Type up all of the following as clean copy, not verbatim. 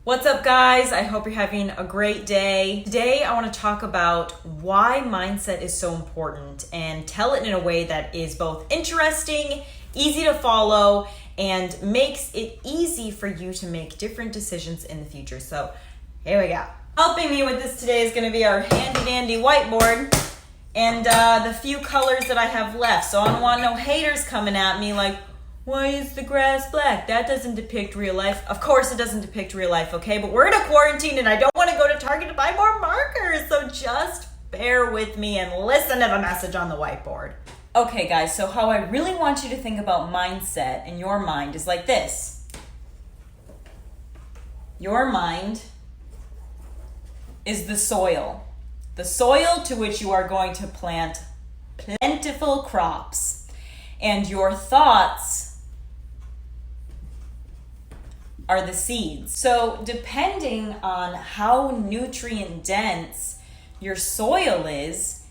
What's up, guys? I hope you're having a great day. Today, I want to talk about why mindset is so important and tell it in a way that is both interesting, easy to follow, and makes it easy for you to make different decisions in the future. So, here we go. Helping me with this today is going to be our handy-dandy whiteboard and the few colors that I have left. So, I don't want no haters coming at me like, why is the grass black? That doesn't depict real life. Of course it doesn't depict real life, okay? But we're in a quarantine and I don't want to go to Target to buy more markers. So just bear with me and listen to the message on the whiteboard. Okay, guys, so how I really want you to think about mindset in your mind is like this. Your mind is the soil to which you are going to plant plentiful crops. And your thoughts are the seeds. So depending on how nutrient dense your soil is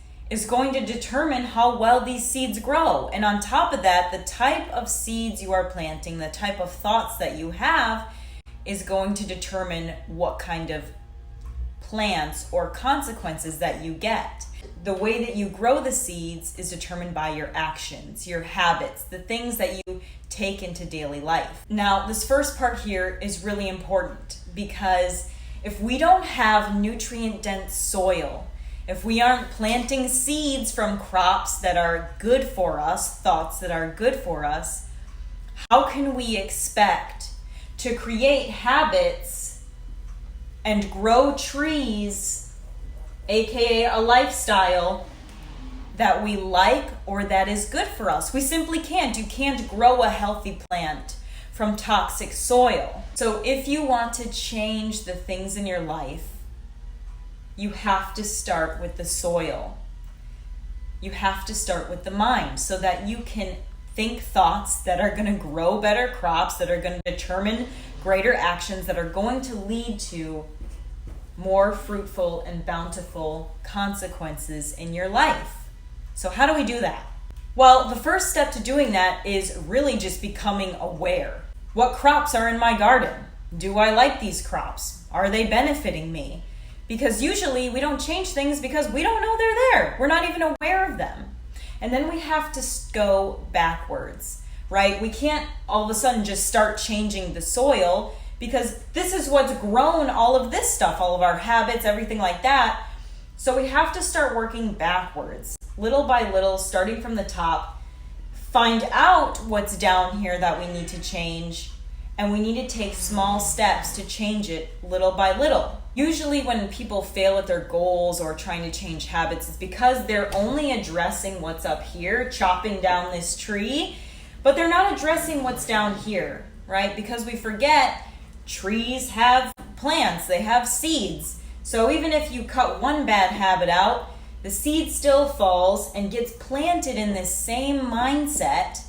going to determine how well these seeds grow. And on top of that, the type of seeds you are planting, the type of thoughts that you have is going to determine what kind of plants or consequences that you get. The way that you grow the seeds is determined by your actions, your habits, the things that you take into daily life. Now, this first part here is really important because if we don't have nutrient-dense soil, if we aren't planting seeds from crops that are good for us, thoughts that are good for us, how can we expect to create habits and grow trees, aka a lifestyle that we like or that is good for us? We simply can't. You can't grow a healthy plant from toxic soil. So if you want to change the things in your life, you have to start with the soil. You have to start with the mind so that you can think thoughts that are going to grow better crops, that are going to determine greater actions, that are going to lead to more fruitful and bountiful consequences in your life. So how do we do that? Well, the first step to doing that is really just becoming aware. What crops are in my garden? Do I like these crops? Are they benefiting me? Because usually we don't change things because we don't know they're there. We're not even aware of them. And then we have to go backwards, right? We can't all of a sudden just start changing the soil because this is what's grown all of this stuff, all of our habits, everything like that. So we have to start working backwards, little by little, starting from the top, find out what's down here that we need to change, and we need to take small steps to change it little by little. Usually when people fail at their goals or trying to change habits, it's because they're only addressing what's up here, chopping down this tree, but they're not addressing what's down here, right? Because we forget trees have plants, they have seeds. So even if you cut one bad habit out, the seed still falls and gets planted in this same mindset,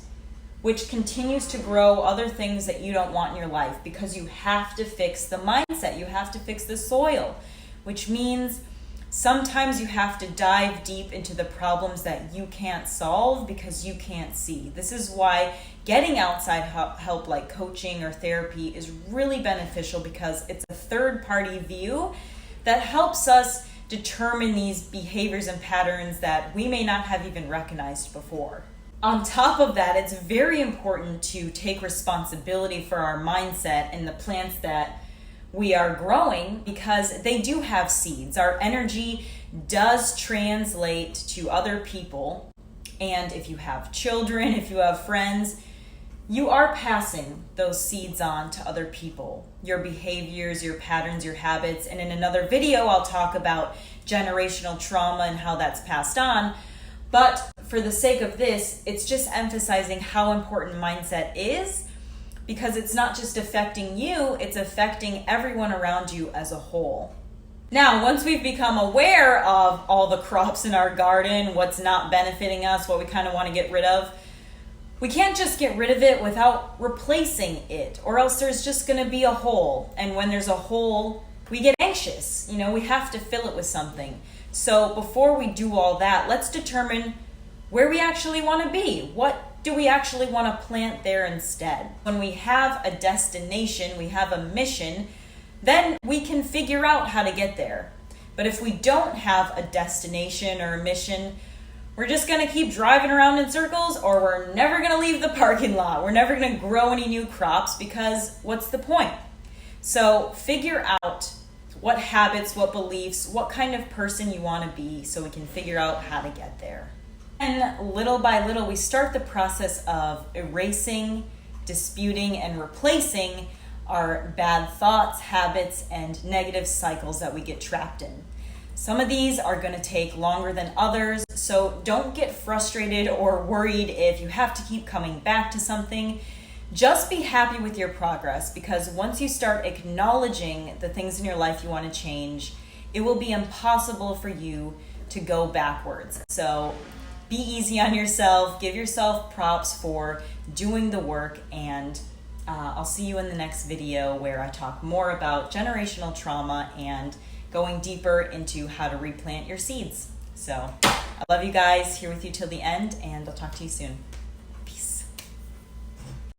which continues to grow other things that you don't want in your life because you have to fix the mindset. You have to fix the soil, which means sometimes you have to dive deep into the problems that you can't solve because you can't see. This is why getting outside help like coaching or therapy is really beneficial because it's a third-party view that helps us determine these behaviors and patterns that we may not have even recognized before. On top of that, it's very important to take responsibility for our mindset and the plants that we are growing because they do have seeds. Our energy does translate to other people. And if you have children, if you have friends, you are passing those seeds on to other people. Your behaviors, your patterns, your habits. And in another video, I'll talk about generational trauma and how that's passed on. But for the sake of this, it's just emphasizing how important mindset is because it's not just affecting you, it's affecting everyone around you as a whole. Now, once we've become aware of all the crops in our garden, what's not benefiting us, what we kind of want to get rid of, we can't just get rid of it without replacing it, or else there's just going to be a hole. And when there's a hole, we get anxious. We have to fill it with something. So before we do all that, let's determine where we actually want to be. What do we actually want to plant there instead? When we have a destination, we have a mission, then we can figure out how to get there. But if we don't have a destination or a mission, we're just gonna keep driving around in circles, or we're never gonna leave the parking lot. We're never gonna grow any new crops, because what's the point? So figure out what habits, what beliefs, what kind of person you wanna be, so we can figure out how to get there. And little by little, we start the process of erasing, disputing, and replacing our bad thoughts, habits, and negative cycles that we get trapped in. Some of these are going to take longer than others, so don't get frustrated or worried if you have to keep coming back to something. Just be happy with your progress, because once you start acknowledging the things in your life you want to change, it will be impossible for you to go backwards. So be easy on yourself, give yourself props for doing the work, and I'll see you in the next video where I talk more about generational trauma and going deeper into how to replant your seeds. So I love you guys, here with you till the end, and I'll talk to you soon.